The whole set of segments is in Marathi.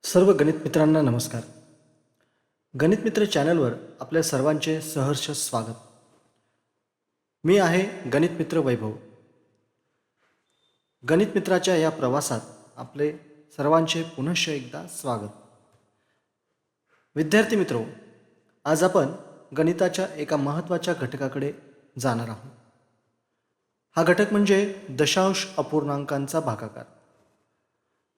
सर्व गणित मित्रांना नमस्कार. गणित मित्र चॅनलवर आपल्या सर्वांचे सहर्ष स्वागत. मी आहे गणित मित्र वैभव. गणित मित्राच्या या प्रवासात आपले सर्वांचे पुनश्च एकदा स्वागत. विद्यार्थी मित्रो, आज आपण गणिताच्या एका महत्त्वाच्या घटकाकडे जाणार आहोत. हा घटक म्हणजे दशांश अपूर्णांकांचा भागाकार.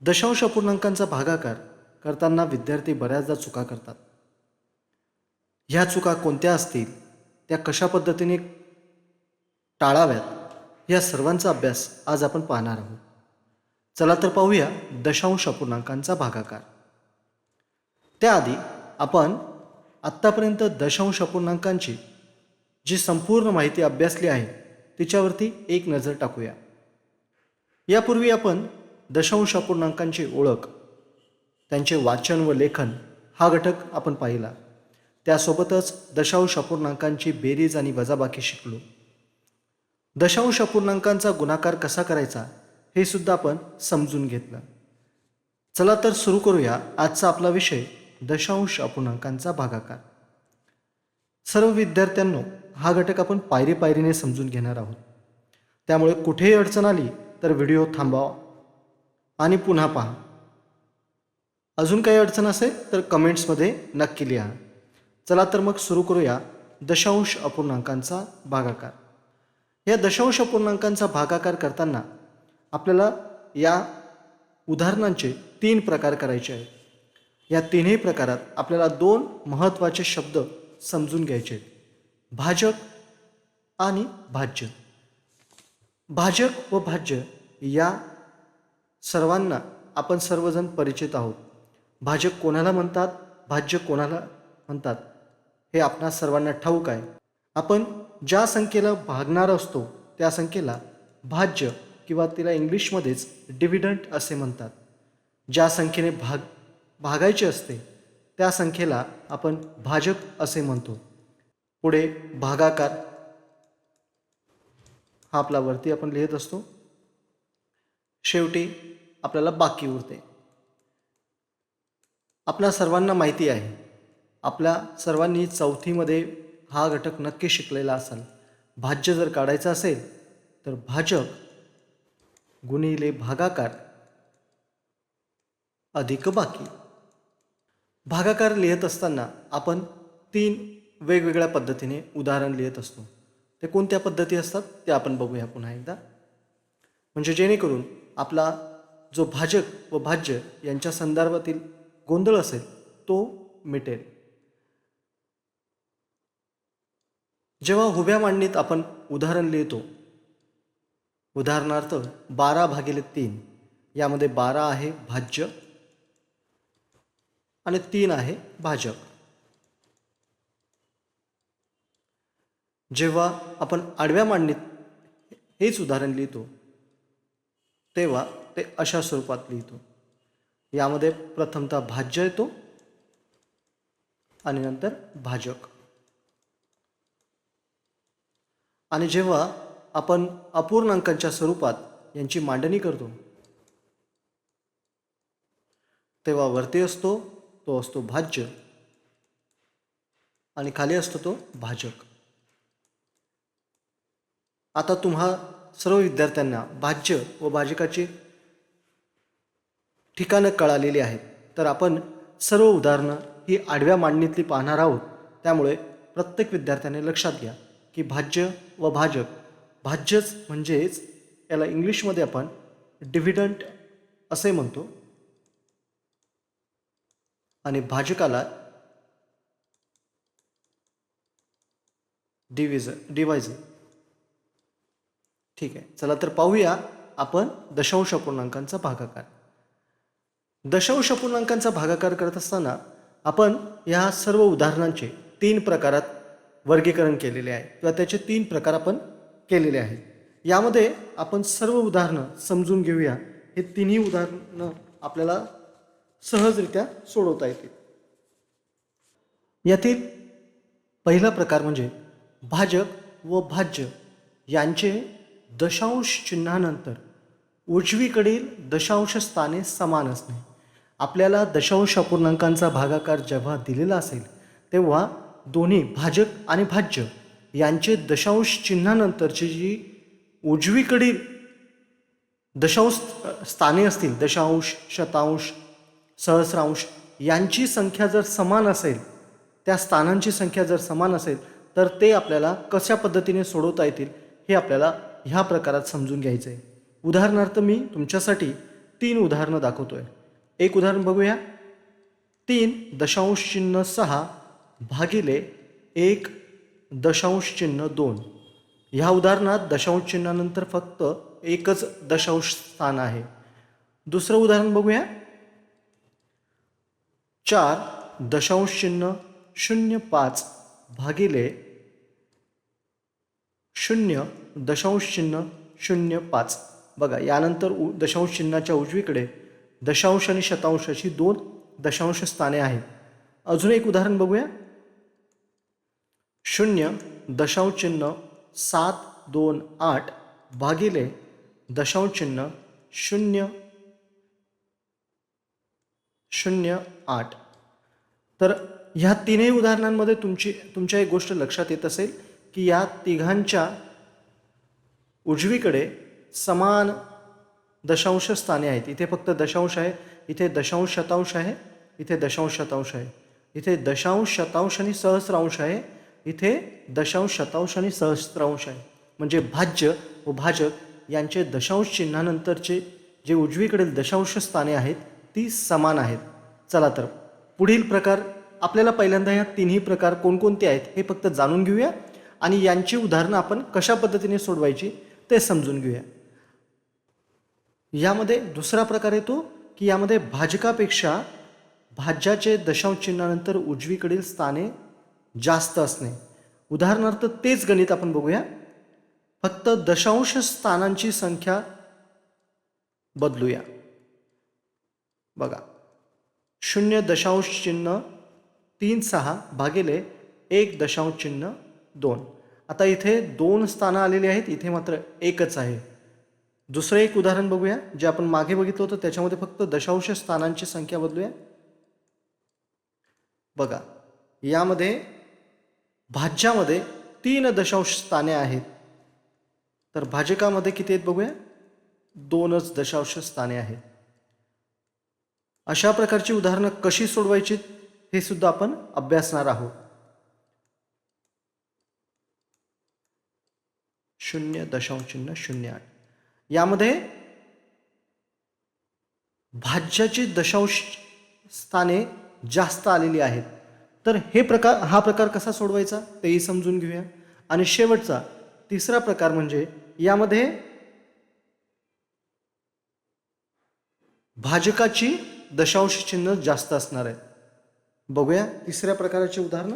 दशांश अपूर्णांकांचा भागाकार करताना विद्यार्थी बऱ्याचदा चुका करतात. ह्या चुका कोणत्या असतील, त्या कशा पद्धतीने टाळाव्यात, या सर्वांचा अभ्यास आज आपण पाहणार आहोत. चला तर पाहूया दशांश अपूर्णांकांचा भागाकार. त्याआधी आपण आत्तापर्यंत दशांश अपूर्णांकांची जी संपूर्ण माहिती अभ्यासली आहे तिच्यावरती एक नजर टाकूया. यापूर्वी आपण दशांश अपूर्णांकांची ओळख, त्यांचे वाचन व लेखन हा घटक आपण पाहिला. त्यासोबतच दशांश अपूर्णांकांची बेरीज आणि वजाबाकी शिकलो. दशांश अपूर्णांकांचा गुणाकार कसा करायचा हे सुद्धा आपण समजून घेतलं. चला तर सुरू करूया आजचा आपला विषय दशांश अपूर्णांकांचा भागाकार. सर्व विद्यार्थ्यांनो, हा घटक आपण पायरी पायरीने समजून घेणार आहोत. त्यामुळे कुठेही अडचण आली तर व्हिडिओ थांबवा आणि पुन्हा पहा. अजून काही अडचण असेल तर कमेंट्समध्ये नक्की लिहा. चला तर मग सुरू करूया दशांश अपूर्णांकांचा भागाकार. या दशांश अपूर्णांकांचा भागाकार करताना आपल्याला या उदाहरणांचे 3 प्रकार करायचे आहेत. या तिन्ही प्रकारात आपल्याला 2 महत्त्वाचे शब्द समजून घ्यायचे आहेत: भाजक आणि भाज्य. भाजक व भाज्य या सर्वांना आपण सर्वजण परिचित आहोत. भाजक कोणाला म्हणतात, भाज्य कोणाला म्हणतात हे आपणा सर्वांना ठाऊक आहे. आपण ज्या संख्येला भागणार असतो त्या संख्येला भाज्य किंवा तिला इंग्लिशमध्येच डिव्हिडंट असे म्हणतात. ज्या संख्येने भागायचे असते त्या संख्येला आपण भाजक असे म्हणतो. पुढे भागाकार हा आपला वरती आपण लिहित असतो. शेवटी आपल्याला बाकी उरते. आपल्या सर्वांना माहिती आहे, आपल्या सर्वांनी चौथीमध्ये हा घटक नक्की शिकलेला असाल. भाज्य जर काढायचं असेल तर भाजक गुणिले भागाकार अधिक बाकी. भागाकार लिहित असताना आपण 3 वेगवेगळ्या पद्धतीने उदाहरण लिहित असतो. ते कोणत्या पद्धती असतात ते आपण बघूया पुन्हा एकदा, म्हणजे जेणेकरून आपला जो भाजक व भाज्य यांच्या संदर्भातील गोंधळ असेल तो मिटेल. जेव्हा उभ्या मांडणीत आपण उदाहरण लिहितो, उदाहरणार्थ 12/3, यामध्ये 12 आहे भाज्य आणि 3 आहे भाजक. जेव्हा आपण आडव्या मांडणीत हेच उदाहरण लिहितो तेव्हा ते अशा स्वरूपात लिहितो. यामध्ये प्रथमतः भाज्य येतो आणि नंतर भाजक. आणि जेव्हा आपण अपूर्णांकांच्या स्वरूपात यांची मांडणी करतो तेव्हा वरती असतो तो असतो भाज्य आणि खाली असतो तो भाजक. आता तुम्हा सर्व विद्यार्थ्यांना भाज्य व भाजकाची ठिकाणं कळालेली आहेत. तर आपण सर्व उदाहरणं ही आडव्या मांडणीतली पाहणार आहोत. त्यामुळे प्रत्येक विद्यार्थ्याने लक्षात घ्या की भाज्य व भाजक, भाज्यच म्हणजेच याला इंग्लिशमध्ये आपण डिव्हिडंट असे म्हणतो आणि भाजकाला डिवायझर. ठीक आहे, चला तर पाहूया आपण दशांश अपूर्णांकांचा भागाकार. दशांश अपूर्णांकांचा भागाकार करत असताना आपण ह्या सर्व उदाहरणांचे 3 प्रकारात वर्गीकरण केलेले आहे किंवा त्याचे 3 प्रकार आपण केलेले आहेत. यामध्ये आपण सर्व उदाहरणं समजून घेऊया. हे तिन्ही उदाहरणं आपल्याला सहजरित्या सोडवता येतील. यातील पहिला प्रकार म्हणजे भाजक व भाज्य यांचे दशांश चिन्हानंतर उजवीकडील दशांश स्थाने समान असणे. आपल्याला दशांश अपूर्णांकांचा भागाकार जेव्हा दिलेला असेल तेव्हा दोन्ही भाजक आणि भाज्य यांचे दशांश चिन्हानंतरची जी उजवीकडील दशांश स्थाने असतील, दशांश, शतांश, सहस्रांश यांची संख्या जर समान असेल, त्या स्थानांची संख्या जर समान असेल तर ते आपल्याला कशा पद्धतीने सोडवता येतील हे आपल्याला ह्या प्रकारात समजून घ्यायचं आहे. उदाहरणार्थ मी तुमच्यासाठी 3 उदाहरणं दाखवतोय. एक उदाहरण बघूया. 3.6 भागिले 1.2. ह्या उदाहरणात दशांश चिन्हानंतर फक्त एकच दशांश स्थान आहे. दुसरं उदाहरण बघूया. 4.05 भागिले 0.05. बघा, यानंतर दशांश चिन्हाच्या उजवीकडे दशांश आणि शतांश अशी 2 दशांश स्थाने आहेत. अजून एक उदाहरण बघूया. 0.728 भागिले दशांश चिन्ह 0.08. तर ह्या तीनही उदाहरणांमध्ये तुमच्या एक गोष्ट लक्षात येत असेल की या तिघांच्या उजवीकडे समान दशांश स्थाने आहेत. इथे फक्त दशांश आहे, इथे दशांश शतांश आहे, इथे दशांश शतांश आहे, इथे दशांश शतांश आणि सहस्रांश आहे, इथे दशांश शतांश आणि सहस्रांश आहे. म्हणजे भाज्य व भाजक यांचे दशांश चिन्हानंतरचे जे उजवीकडील दशांश स्थाने आहेत ती समान आहेत. चला तर पुढील प्रकार आपल्याला पहिल्यांदा या तिन्ही प्रकार कोणकोणते आहेत हे फक्त जाणून घेऊया आणि यांची उदाहरणं आपण कशा पद्धतीने सोडवायची ते समजून घेऊया. यामध्ये दुसरा प्रकार येतो की यामध्ये भाजकापेक्षा भाज्याचे दशांश चिन्हानंतर उजवीकडील स्थाने जास्त असणे. उदाहरणार्थ तेच गणित आपण बघूया, फक्त दशांश स्थानांची संख्या बदलूया. बघा, 0.36 भागिले 1.2. आता इथे 2 स्थानं आलेली आहेत, इथे मात्र एकच आहे. दुसरं एक उदाहरण बघूया, जे आपण मागे बघितलं होतं त्याच्यामध्ये फक्त दशांश स्थानांची संख्या बदलूया. बघा, यामध्ये भाज्यामध्ये 3 दशांश स्थाने आहेत, तर भाजकामध्ये किती आहेत बघूया, 2च दशांश स्थाने आहेत. अशा प्रकारची उदाहरणं कशी सोडवायची हे सुद्धा आपण अभ्यासणार आहोत. 0.08 यामध्ये भाज्याची दशांश स्थाने जास्त आलेली आहेत. तर हा प्रकार कसा सोडवायचा तेही समजून घेऊया. आणि शेवटचा तिसरा प्रकार म्हणजे यामध्ये भाजकाची दशांश चिन्ह जास्त असणार आहे. बघूया तिसऱ्या प्रकाराची उदाहरणं.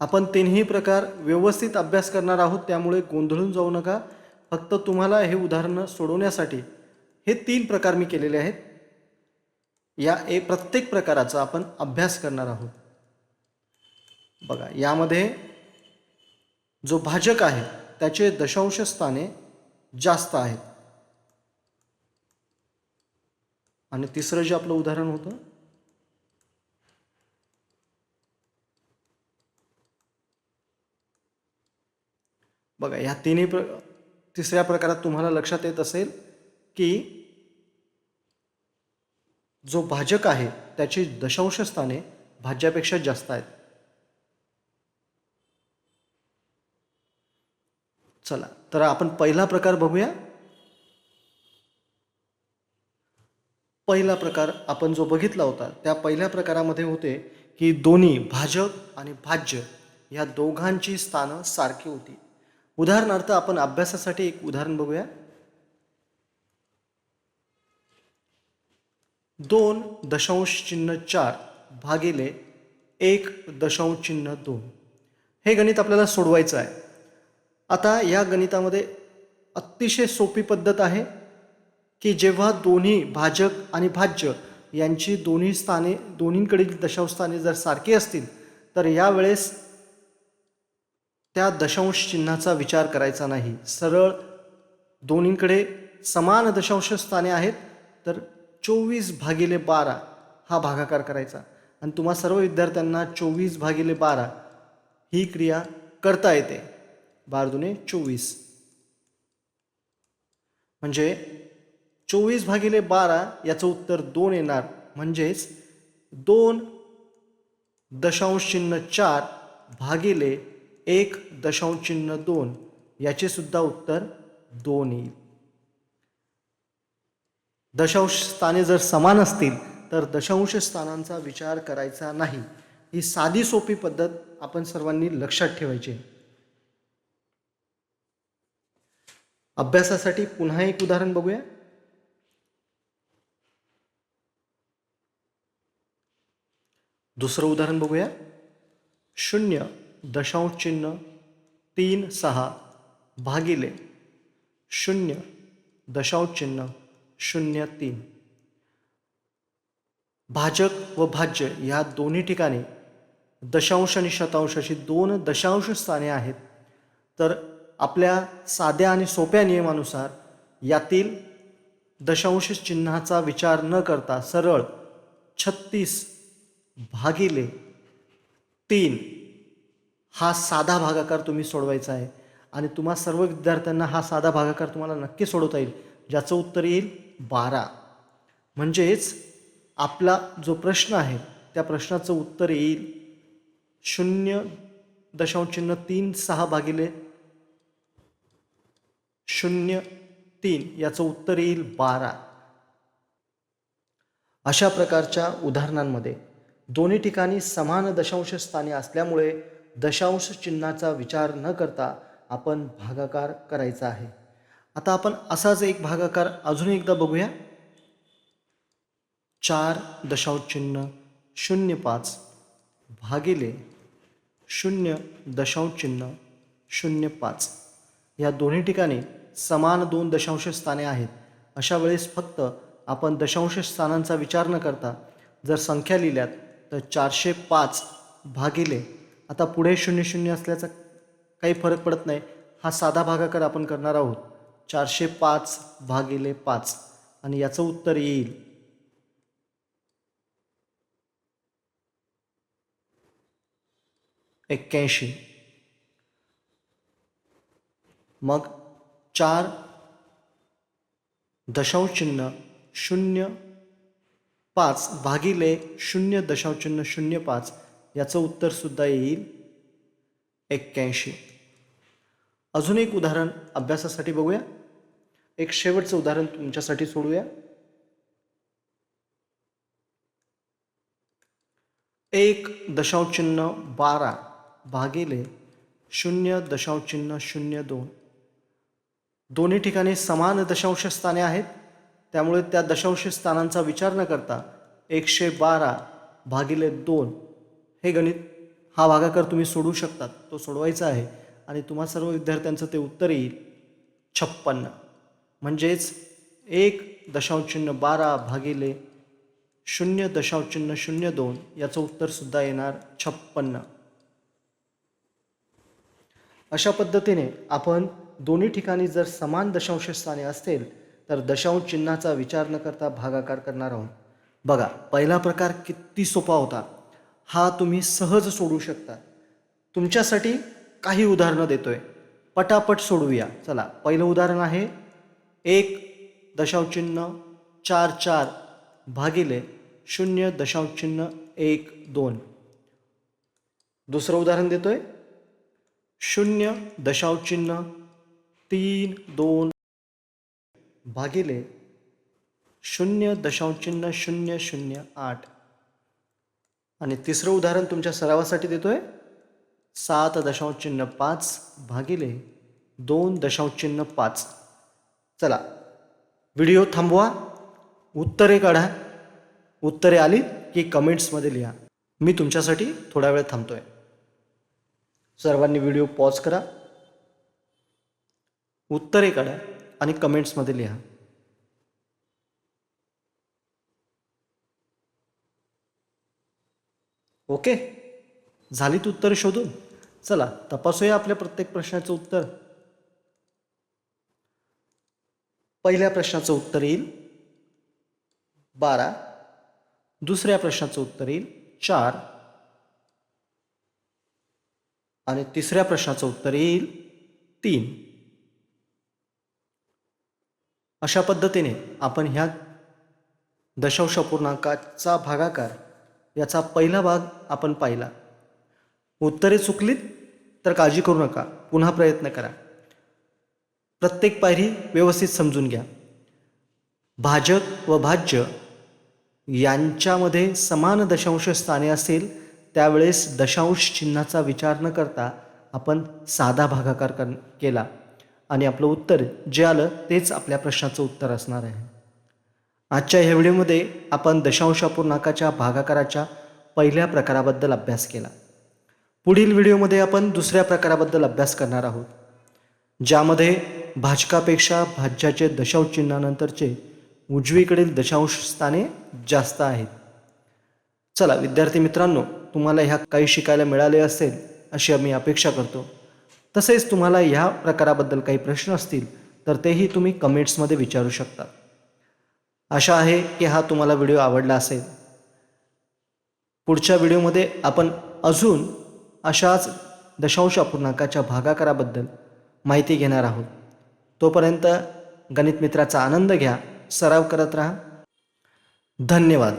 आपण तिन्ही प्रकार व्यवस्थित अभ्यास करणार आहोत, त्यामुळे गोंधळून जाऊ नका. फक्त तुम्हाला हे उदाहरणं सोडवण्यासाठी हे 3 प्रकार मी केलेले आहेत. या प्रत्येक प्रकाराचा आपण अभ्यास करणार आहोत. बघा, यामध्ये जो भाजक आहे त्याचे दशांश स्थाने जास्त आहेत. आणि तिसरं जे आपलं उदाहरण होतं, बघा, ह्या तिसऱ्या प्रकारात तुम्हाला लक्षात येत असेल की जो भाजक आहे त्याची दशांश स्थाने भाज्यापेक्षा जास्त आहेत. चला तर आपण पहिला प्रकार बघूया. पहिला प्रकार आपण जो बघितला होता त्या पहिल्या प्रकारामध्ये होते की दोन्ही भाजक आणि भाज्य या दोघांची स्थानं सारखी होती. उदाहरणार्थ आपण अभ्यासासाठी एक उदाहरण बघूया. 2.4 भागिले 1.2. हे गणित आपल्याला सोडवायचं आहे. आता या गणितामध्ये अतिशय सोपी पद्धत आहे की जेव्हा दोन्ही भाजक आणि भाज्य यांची दोन्हीकडील दशांश स्थाने जर सारखी असतील तर यावेळेस त्या दशांश चिन्हाचा विचार करायचा नाही. सरळ दोन्हीकडे समान दशांश स्थाने आहेत तर 24/12 हा भागाकार करायचा. आणि तुम्हा सर्व विद्यार्थ्यांना 24/12 ही क्रिया करता येते. 12 दुणे 24 म्हणजे 24/12 याचं उत्तर 2 येणार. म्हणजेच 2.4 भागिले 1.2 याचे सुद्धा उत्तर 2 येईल. दशांश स्थाने जर समान असतील तर दशांश स्थानांचा विचार करायचा नाही. ही साधी सोपी पद्धत आपण सर्वांनी लक्षात ठेवायची. अभ्यासासाठी पुन्हा एक उदाहरण बघूया. दुसरं उदाहरण बघूया. 0.36 भागिले 0.03. भाजक व भाज्य या दोन्ही ठिकाणी दशांश आणि शतांश अशी 2 दशांश स्थाने आहेत. तर आपल्या साध्या आणि सोप्या नियमानुसार यातील दशांश चिन्हाचा विचार न करता सरळ 36/3 हा साधा भागाकार तुम्ही सोडवायचा आहे. आणि तुम्हा सर्व विद्यार्थ्यांना हा साधा भागाकार तुम्हाला नक्की सोडवता येईल, ज्याचं उत्तर येईल 12. म्हणजेच आपला जो प्रश्न आहे त्या प्रश्नाचं उत्तर येईल 0.36 भागिले 0.3 याचं उत्तर येईल 12. अशा प्रकारच्या उदाहरणांमध्ये दोन्ही ठिकाणी समान दशांश स्थाने असल्यामुळे दशांश चिन्हाचा विचार न करता आपण भागाकार करायचा आहे. आता आपण असाच एक भागाकार अजून एकदा बघूया. 4.05 भागिले 0.05 या दोन्ही ठिकाणी समान 2 दशांश स्थाने आहेत. अशा वेळेस फक्त आपण दशांश स्थानांचा विचार न करता जर संख्या लिहिल्यात तर 405 भागिले, आता पुढे 00 असल्याचा काही फरक पडत नाही, हा साधा भागाकार आपण करणार आहोत. 405/5 आणि याचं उत्तर येईल 81. मग 4.05 भागिले 0.05 याचं उत्तर सुद्धा येईल 81. अजून एक उदाहरण अभ्यासासाठी बघूया. एक शेवटचं उदाहरण तुमच्यासाठी सोडूया. 1.12 भागिले 0.02 दोन्ही ठिकाणी समान दशांश स्थाने आहेत. त्यामुळे त्या दशांश स्थानांचा विचार न करता 112/2 हे गणित, हा भागाकार तुम्ही सोडवू शकतात. तो सोडवायचा आहे आणि तुम्हा सर्व विद्यार्थ्यांचं ते उत्तर येईल 56. म्हणजेच 1.12 भागिले 0.02 याचं उत्तर सुद्धा येणार 56. अशा पद्धतीने आपण दोन्ही ठिकाणी जर समान दशांश स्थाने असतील तर दशांश चिन्हाचा विचार न करता भागाकार करणार आहोत. बघा, पहिला प्रकार किती सोपा होता. हा तुम्ही सहज सोडवू शकता. तुमच्यासाठी काही उदाहरणं देतोय, पटापट सोडवूया. चला, पहिलं उदाहरण आहे 1.44 भागिले 0.12. दुसरं उदाहरण देतोय 0.32 भागिले 0.008. आणि तिसरं उदाहरण तुमच्या सरावासाठी देतोय 7.5 भागिले 2.5. चला, व्हिडिओ थांबवा, उत्तरे काढा. उत्तरे आली की कमेंट्समध्ये लिहा. मी तुमच्यासाठी थोडा वेळ थांबतोय. सर्वांनी व्हिडिओ पॉज करा, उत्तरे काढा आणि कमेंट्समध्ये लिहा. ओके, झालीत उत्तरे शोधून? चला तपासूया आपल्या प्रत्येक प्रश्नाचं उत्तर. पहिल्या प्रश्नाचं उत्तर येईल 12, दुसऱ्या प्रश्नाचं उत्तर येईल 4 आणि तिसऱ्या प्रश्नाचं उत्तर येईल 3. अशा पद्धतीने आपण ह्या दशांश अपूर्णांकाचा भागाकार याचा पहिला भाग आपण पाहिला. उत्तरे चुकलीत तर काळजी करू नका, पुन्हा प्रयत्न करा. प्रत्येक पायरी व्यवस्थित समजून घ्या. भाजक व भाज्य यांच्यामध्ये समान दशांश स्थाने असेल त्यावेळेस दशांश चिन्हाचा विचार न करता आपण साधा भागाकार केला आणि आपलं उत्तर जे आलं तेच आपल्या प्रश्नाचं उत्तर असणार आहे. आजच्या ह्या व्हिडिओमध्ये आपण दशांश अपूर्णांकाच्या भागाकाराच्या पहिल्या प्रकाराबद्दल अभ्यास केला. पुढील व्हिडिओमध्ये आपण दुसऱ्या प्रकाराबद्दल अभ्यास करणार आहोत, ज्यामध्ये भाजकापेक्षा भाज्याचे दशांश चिन्हानंतरचे उजवीकडील दशांश स्थाने जास्त आहेत. चला विद्यार्थी मित्रांनो, तुम्हाला ह्या काही शिकायला मिळाले असेल अशी आम्ही अपेक्षा करतो. तसेच तुम्हाला ह्या प्रकाराबद्दल काही प्रश्न असतील तर तेही तुम्ही कमेंट्समध्ये विचारू शकता. आशा आहे की हा तुम्हाला व्हिडिओ आवडला असेल. पुढच्या व्हिडिओमध्ये आपण अजून अशाच दशांश अपूर्णांकाच्या भागाकाराबद्दल माहिती घेणार आहोत. तोपर्यंत गणित मित्राचा आनंद घ्या, सराव करत राहा. धन्यवाद.